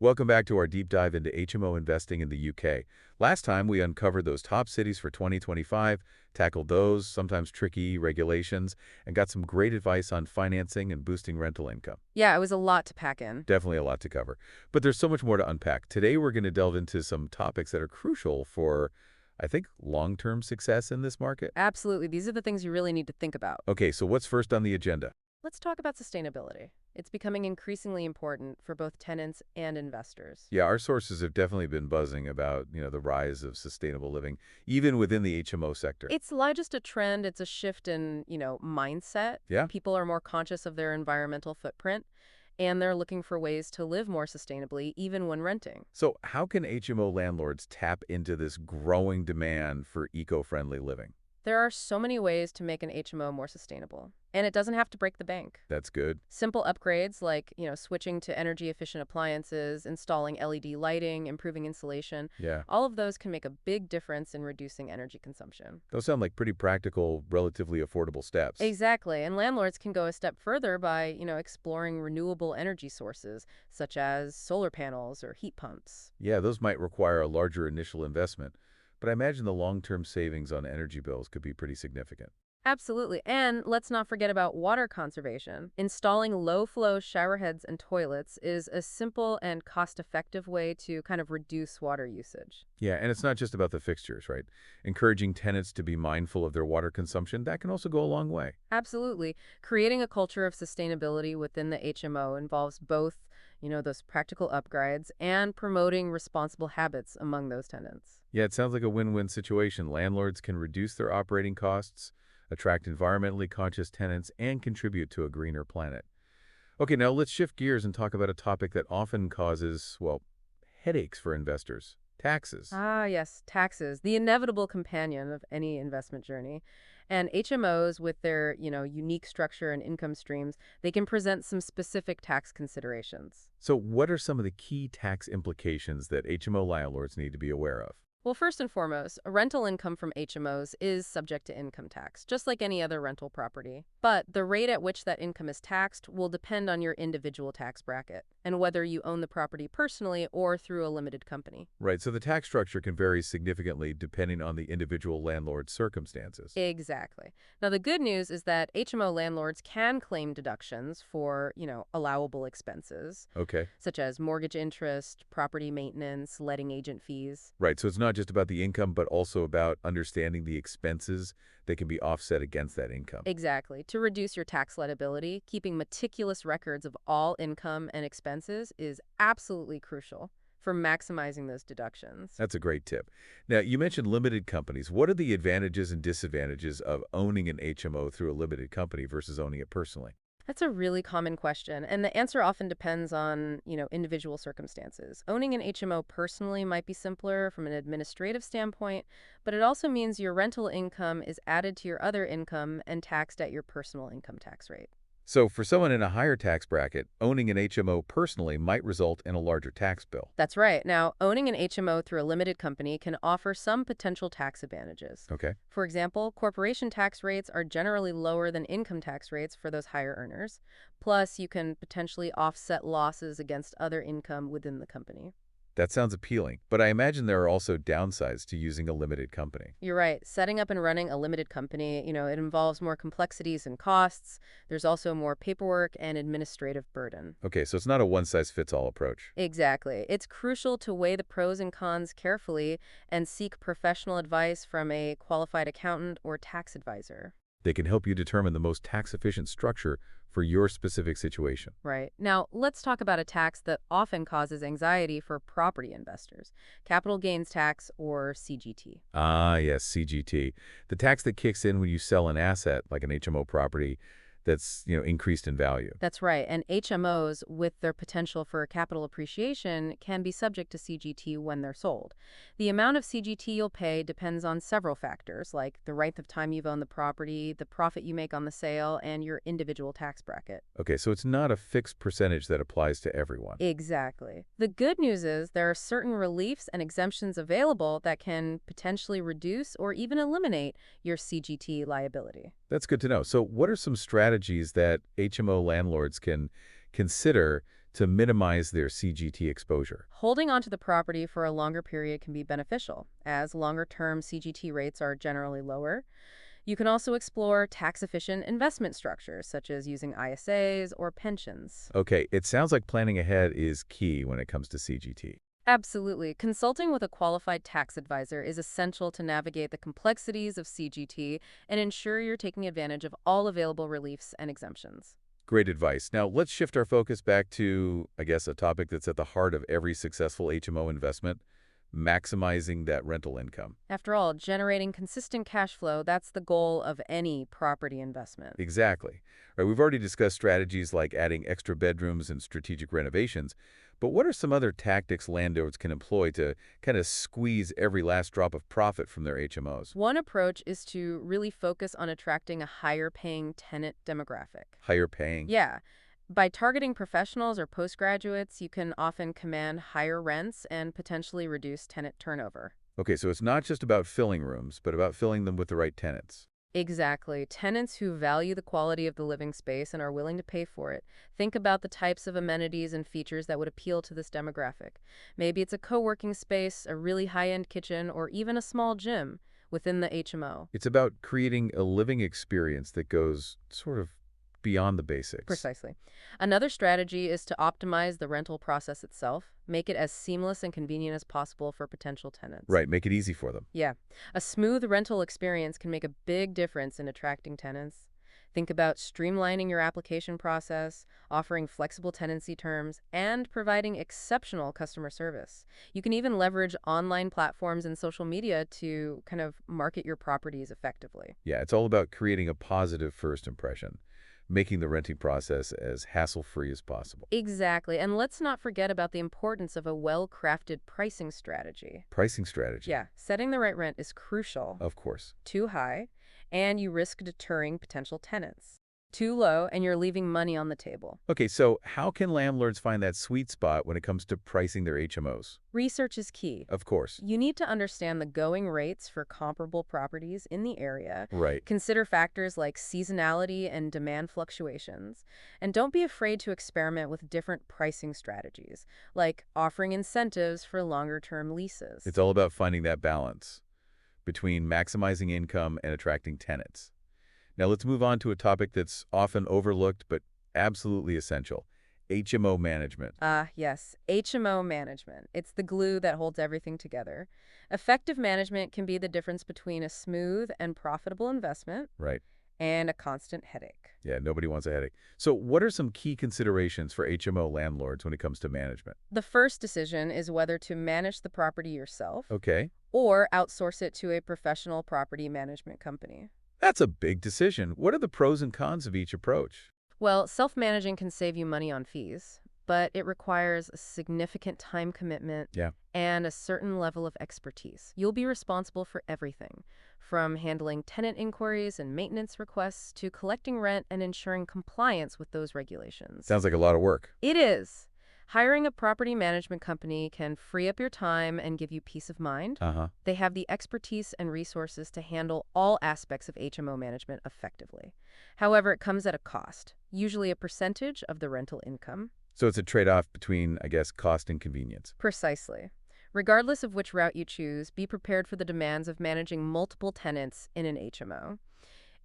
Welcome back to our deep dive into HMO investing in the UK. Last time, we uncovered those top cities for 2025, tackled those, sometimes tricky regulations, and got some great advice on financing and boosting rental income. Yeah, it was a lot to pack in. Definitely a lot to cover. But there's so much more to unpack. Today, we're going to delve into some topics that are crucial for, I think, long-term success in this market. Absolutely. These are the things you really need to think about. Okay, so what's first on the agenda? Let's talk about sustainability. It's becoming increasingly important for both tenants and investors. Yeah, our sources have definitely been buzzing about, the rise of sustainable living, even within the HMO sector. It's not just a trend, it's a shift in, mindset. Yeah? People are more conscious of their environmental footprint, and they're looking for ways to live more sustainably, even when renting. So how can HMO landlords tap into this growing demand for eco-friendly living? There are so many ways to make an HMO more sustainable, and it doesn't have to break the bank. That's good. Simple upgrades like, switching to energy-efficient appliances, installing LED lighting, improving insulation, Yeah. all of those can make a big difference in reducing energy consumption. Those sound like pretty practical, relatively affordable steps. Exactly, and landlords can go a step further by, exploring renewable energy sources, such as solar panels or heat pumps. Yeah, those might require a larger initial investment, but I imagine the long-term savings on energy bills could be pretty significant. Absolutely. And let's not forget about water conservation. Installing low-flow shower heads and toilets is a simple and cost-effective way to kind of reduce water usage. Yeah, and it's not just about the fixtures, right? Encouraging tenants to be mindful of their water consumption, that can also go a long way. Absolutely. Creating a culture of sustainability within the HMO involves both, those practical upgrades and promoting responsible habits among those tenants. Yeah, it sounds like a win-win situation. Landlords can reduce their operating costs, attract environmentally conscious tenants, and contribute to a greener planet. Okay, now let's shift gears and talk about a topic that often causes, well, headaches for investors: taxes. Ah, yes, taxes, the inevitable companion of any investment journey. And HMOs, with their, unique structure and income streams, they can present some specific tax considerations. So what are some of the key tax implications that HMO landlords need to be aware of? Well, first and foremost, a rental income from HMOs is subject to income tax, just like any other rental property. But the rate at which that income is taxed will depend on your individual tax bracket and whether you own the property personally or through a limited company. Right, so the tax structure can vary significantly depending on the individual landlord's circumstances. Exactly. Now, the good news is that HMO landlords can claim deductions for, allowable expenses, Okay. such as mortgage interest, property maintenance, letting agent fees. Right, so it's not just about the income, but also about understanding the expenses that can be offset against that income. Exactly. To reduce your tax liability, keeping meticulous records of all income and expenses is absolutely crucial for maximizing those deductions. That's a great tip. Now, you mentioned limited companies. What are the advantages and disadvantages of owning an HMO through a limited company versus owning it personally? That's a really common question, and the answer often depends on, individual circumstances. Owning an HMO personally might be simpler from an administrative standpoint, but it also means your rental income is added to your other income and taxed at your personal income tax rate. So for someone in a higher tax bracket, owning an HMO personally might result in a larger tax bill. That's right. Now, owning an HMO through a limited company can offer some potential tax advantages. Okay. For example, corporation tax rates are generally lower than income tax rates for those higher earners. Plus, you can potentially offset losses against other income within the company. That sounds appealing, but I imagine there are also downsides to using a limited company. You're right. Setting up and running a limited company, it involves more complexities and costs. There's also more paperwork and administrative burden. Okay, so it's not a one-size-fits-all approach. Exactly. It's crucial to weigh the pros and cons carefully and seek professional advice from a qualified accountant or tax advisor. They can help you determine the most tax-efficient structure for your specific situation. Right. Now, let's talk about a tax that often causes anxiety for property investors: capital gains tax, or CGT. Ah, yes, CGT. The tax that kicks in when you sell an asset, like an HMO property, that's, increased in value. That's right. And HMOs, with their potential for capital appreciation, can be subject to CGT when they're sold. The amount of CGT you'll pay depends on several factors, like the length of time you've owned the property, the profit you make on the sale, and your individual tax bracket. Okay, so it's not a fixed percentage that applies to everyone. Exactly. The good news is there are certain reliefs and exemptions available that can potentially reduce or even eliminate your CGT liability. That's good to know. So what are some strategies that HMO landlords can consider to minimize their CGT exposure. Holding onto the property for a longer period can be beneficial, as longer-term CGT rates are generally lower. You can also explore tax-efficient investment structures, such as using ISAs or pensions. Okay, it sounds like planning ahead is key when it comes to CGT. Absolutely. Consulting with a qualified tax advisor is essential to navigate the complexities of CGT and ensure you're taking advantage of all available reliefs and exemptions. Great advice. Now, let's shift our focus back to, I guess, a topic that's at the heart of every successful HMO investment, maximizing that rental income. After all, generating consistent cash flow, that's the goal of any property investment. Exactly. Right, we've already discussed strategies like adding extra bedrooms and strategic renovations, but what are some other tactics landlords can employ to kind of squeeze every last drop of profit from their HMOs? One approach is to really focus on attracting a higher paying tenant demographic. Higher paying. Yeah. By targeting professionals or postgraduates, you can often command higher rents and potentially reduce tenant turnover. Okay, so it's not just about filling rooms, but about filling them with the right tenants. Exactly. Tenants who value the quality of the living space and are willing to pay for it. Think about the types of amenities and features that would appeal to this demographic. Maybe it's a co-working space, a really high-end kitchen, or even a small gym within the HMO. It's about creating a living experience that goes sort of beyond the basics. Precisely. Another strategy is to optimize the rental process itself, make it as seamless and convenient as possible for potential tenants. Right, make it easy for them. Yeah, a smooth rental experience can make a big difference in attracting tenants. Think about streamlining your application process, offering flexible tenancy terms, and providing exceptional customer service. You can even leverage online platforms and social media to kind of market your properties effectively. Yeah, it's all about creating a positive first impression, making the renting process as hassle-free as possible. Exactly. And let's not forget about the importance of a well-crafted pricing strategy. Pricing strategy. Yeah, setting the right rent is crucial. Of course. Too high, and you risk deterring potential tenants. Too low, and you're leaving money on the table. Okay, so how can landlords find that sweet spot when it comes to pricing their HMOs? Research is key. Of course. You need to understand the going rates for comparable properties in the area. Right. Consider factors like seasonality and demand fluctuations. And don't be afraid to experiment with different pricing strategies, like offering incentives for longer-term leases. It's all about finding that balance between maximizing income and attracting tenants. Now let's move on to a topic that's often overlooked but absolutely essential, HMO management. Yes, HMO management. It's the glue that holds everything together. Effective management can be the difference between a smooth and profitable investment Right. and a constant headache. Yeah, nobody wants a headache. So what are some key considerations for HMO landlords when it comes to management? The first decision is whether to manage the property yourself Okay, or outsource it to a professional property management company. that's a big decision. What are the pros and cons of each approach? Well, self-managing can save you money on fees, but it requires a significant time commitment Yeah. and a certain level of expertise. You'll be responsible for everything, from handling tenant inquiries and maintenance requests to collecting rent and ensuring compliance with those regulations. Sounds like a lot of work. It is. Hiring a property management company can free up your time and give you peace of mind. Uh-huh. They have the expertise and resources to handle all aspects of HMO management effectively. However, it comes at a cost, usually a percentage of the rental income. So it's a trade-off between, I guess, cost and convenience. Precisely. Regardless of which route you choose, be prepared for the demands of managing multiple tenants in an HMO.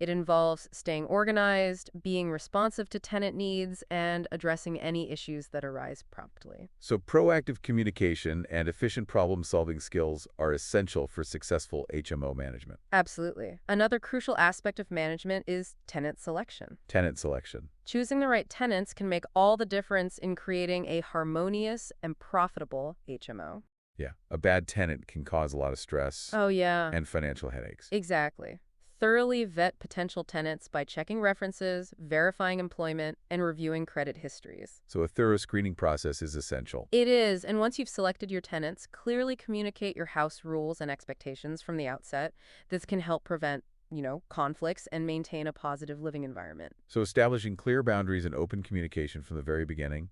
It involves staying organized, being responsive to tenant needs, and addressing any issues that arise promptly. So proactive communication and efficient problem-solving skills are essential for successful HMO management. Absolutely. Another crucial aspect of management is tenant selection. Tenant selection. Choosing the right tenants can make all the difference in creating a harmonious and profitable HMO. Yeah, a bad tenant can cause a lot of stress Oh, yeah. and financial headaches. Exactly. Thoroughly vet potential tenants by checking references, verifying employment, and reviewing credit histories. So a thorough screening process is essential. It is, and once you've selected your tenants, clearly communicate your house rules and expectations from the outset. This can help prevent, conflicts and maintain a positive living environment. So establishing clear boundaries and open communication from the very beginning,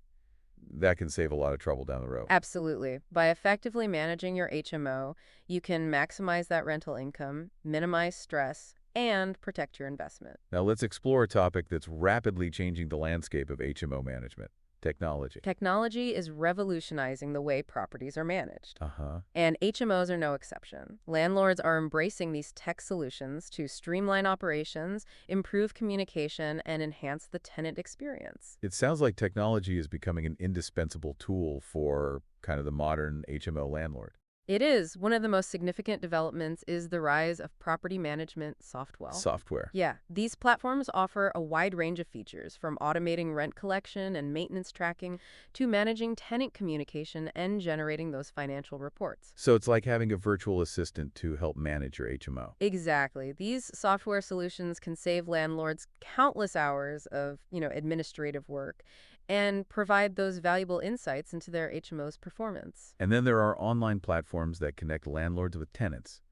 that can save a lot of trouble down the road. Absolutely. By effectively managing your HMO, you can maximize that rental income, minimize stress, and protect your investment. Now let's explore a topic that's rapidly changing the landscape of HMO management, Technology. Technology is revolutionizing the way properties are managed. Uh-huh. And HMOs are no exception. Landlords are embracing these tech solutions to streamline operations, improve communication, and enhance the tenant experience. It sounds like technology is becoming an indispensable tool for kind of the modern HMO landlord. It is. One of the most significant developments is the rise of property management software. Software. Yeah, these platforms offer a wide range of features, from automating rent collection and maintenance tracking to managing tenant communication and generating those financial reports. So it's like having a virtual assistant to help manage your HMO. Exactly. These software solutions can save landlords countless hours of, administrative work and provide those valuable insights into their HMO's performance. And then there are online platforms that connect landlords with tenants,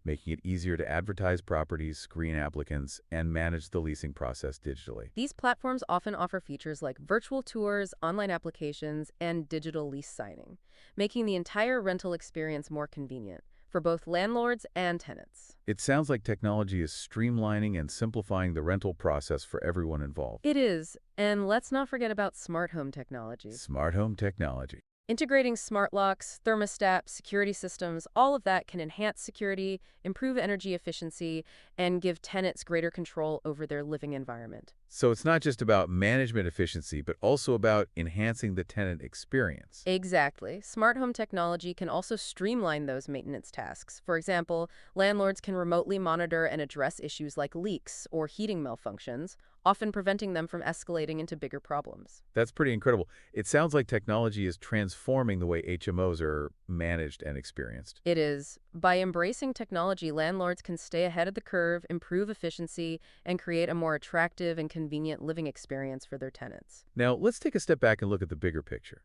making it easier to advertise properties, screen applicants, and manage the leasing process digitally. These platforms often offer features like virtual tours, online applications, and digital lease signing, making the entire rental experience more convenient for both landlords and tenants. It sounds like technology is streamlining and simplifying the rental process for everyone involved. It is, and let's not forget about smart home technology. Smart home technology. Integrating smart locks, thermostat, security systems, all of that can enhance security, improve energy efficiency, and give tenants greater control over their living environment. So it's not just about management efficiency, but also about enhancing the tenant experience. Exactly. Smart home technology can also streamline those maintenance tasks. For example, landlords can remotely monitor and address issues like leaks or heating malfunctions, often preventing them from escalating into bigger problems. That's pretty incredible. It sounds like technology is transforming the way HMOs are managed and experienced. It is. By embracing technology, landlords can stay ahead of the curve, improve efficiency, and create a more attractive and convenient living experience for their tenants. Now, let's take a step back and look at the bigger picture.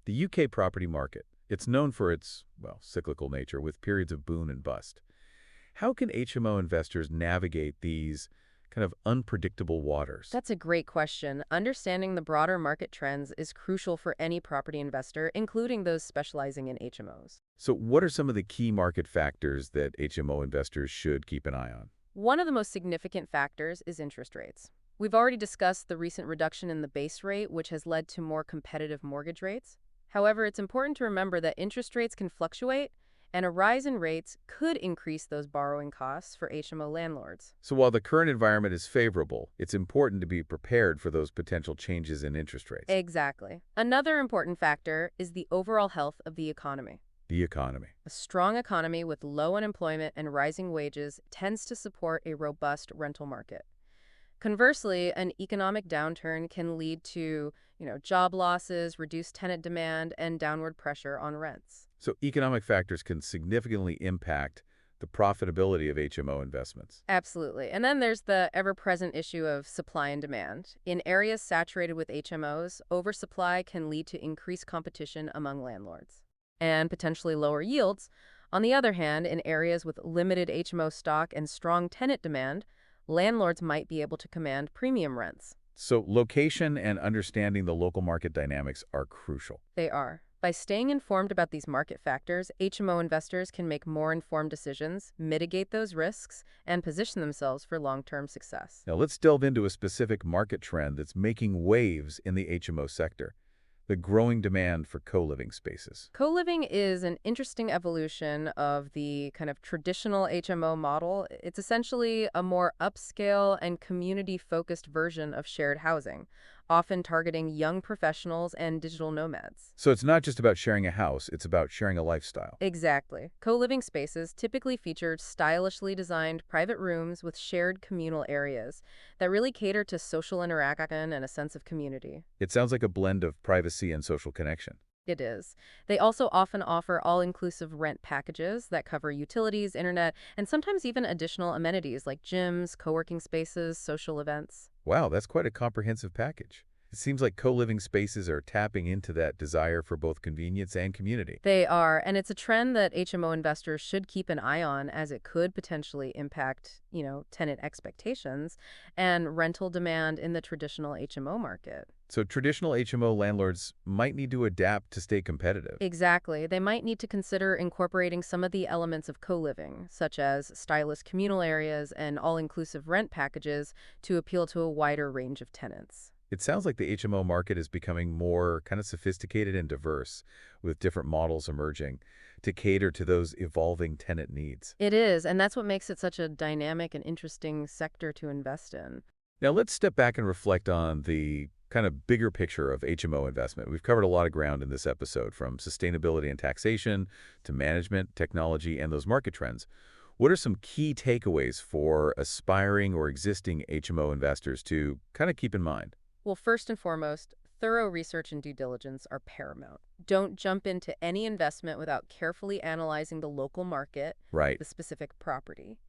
The UK property market. It's known for its, well, cyclical nature with periods of boom and bust. How can HMO investors navigate these kind of unpredictable waters? That's a great question. Understanding the broader market trends is crucial for any property investor, including those specializing in HMOs. So what are some of the key market factors that HMO investors should keep an eye on? One of the most significant factors is interest rates. We've already discussed the recent reduction in the base rate, which has led to more competitive mortgage rates. However, it's important to remember that interest rates can fluctuate, and a rise in rates could increase those borrowing costs for HMO landlords. So while the current environment is favorable, it's important to be prepared for those potential changes in interest rates. Exactly. Another important factor is the overall health of the economy. The economy. A strong economy with low unemployment and rising wages tends to support a robust rental market. Conversely, an economic downturn can lead to, job losses, reduced tenant demand, and downward pressure on rents. So economic factors can significantly impact the profitability of HMO investments. Absolutely. And then there's the ever-present issue of supply and demand. In areas saturated with HMOs, oversupply can lead to increased competition among landlords and potentially lower yields. On the other hand, in areas with limited HMO stock and strong tenant demand, landlords might be able to command premium rents. So location and understanding the local market dynamics are crucial. They are. By staying informed about these market factors, HMO investors can make more informed decisions, mitigate those risks, and position themselves for long-term success. Now let's delve into a specific market trend that's making waves in the HMO sector: the growing demand for co-living spaces. Co-living is an interesting evolution of the kind of traditional HMO model. It's essentially a more upscale and community-focused version of shared housing, often targeting young professionals and digital nomads. So it's not just about sharing a house, it's about sharing a lifestyle. Exactly. Co-living spaces typically feature stylishly designed private rooms with shared communal areas that really cater to social interaction and a sense of community. It sounds like a blend of privacy and social connection. It is. They also often offer all-inclusive rent packages that cover utilities, internet, and sometimes even additional amenities like gyms, co-working spaces, social events. Wow, that's quite a comprehensive package. It seems like co-living spaces are tapping into that desire for both convenience and community. They are, and it's a trend that HMO investors should keep an eye on as it could potentially impact, tenant expectations and rental demand in the traditional HMO market. So traditional HMO landlords might need to adapt to stay competitive. Exactly. They might need to consider incorporating some of the elements of co-living, such as stylish communal areas and all-inclusive rent packages, to appeal to a wider range of tenants. It sounds like the HMO market is becoming more kind of sophisticated and diverse, with different models emerging to cater to those evolving tenant needs. It is, and that's what makes it such a dynamic and interesting sector to invest in. Now, let's step back and reflect on the kind of bigger picture of HMO investment. We've covered a lot of ground in this episode, from sustainability and taxation to management, technology, and those market trends. What are some key takeaways for aspiring or existing HMO investors to kind of keep in mind? Well, first and foremost, thorough research and due diligence are paramount. Don't jump into any investment without carefully analyzing the local market, Right. the specific property,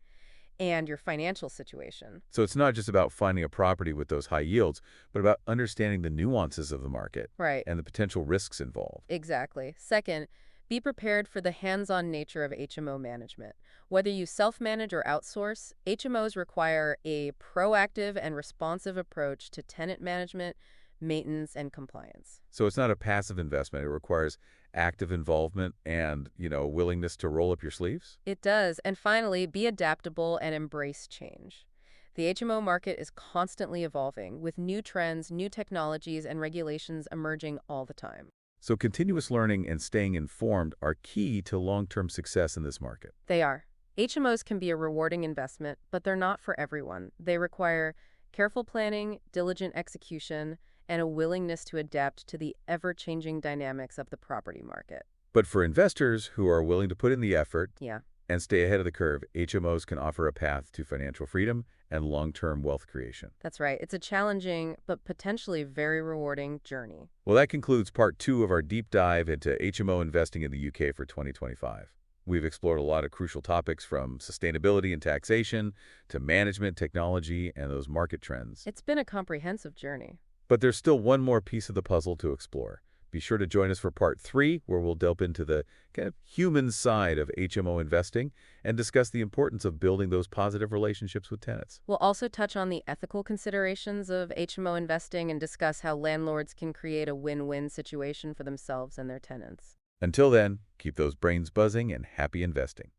and your financial situation. So it's not just about finding a property with those high yields, but about understanding the nuances of the market Right, and the potential risks involved. exactly. Second, be prepared for the hands-on nature of HMO management. Whether you self-manage or outsource, HMOs require a proactive and responsive approach to tenant management, maintenance, and compliance. So it's not a passive investment. It requires active involvement and, willingness to roll up your sleeves. It does. And finally, be adaptable and embrace change. The HMO market is constantly evolving, with new trends, new technologies, and regulations emerging all the time. So continuous learning and staying informed are key to long-term success in this market. They are. HMOs can be a rewarding investment, but they're not for everyone. They require careful planning, diligent execution, and a willingness to adapt to the ever-changing dynamics of the property market. But for investors who are willing to put in the effort Yeah, and stay ahead of the curve, HMOs can offer a path to financial freedom and long-term wealth creation. that's right. It's a challenging, but potentially very rewarding journey. Well, that concludes part 2 of our deep dive into HMO investing in the UK for 2025. We've explored a lot of crucial topics, from sustainability and taxation to management, technology, and those market trends. It's been a comprehensive journey. But there's still one more piece of the puzzle to explore. Be sure to join us for part 3, where we'll delve into the kind of human side of HMO investing and discuss the importance of building those positive relationships with tenants. We'll also touch on the ethical considerations of HMO investing and discuss how landlords can create a win-win situation for themselves and their tenants. Until then, keep those brains buzzing and happy investing.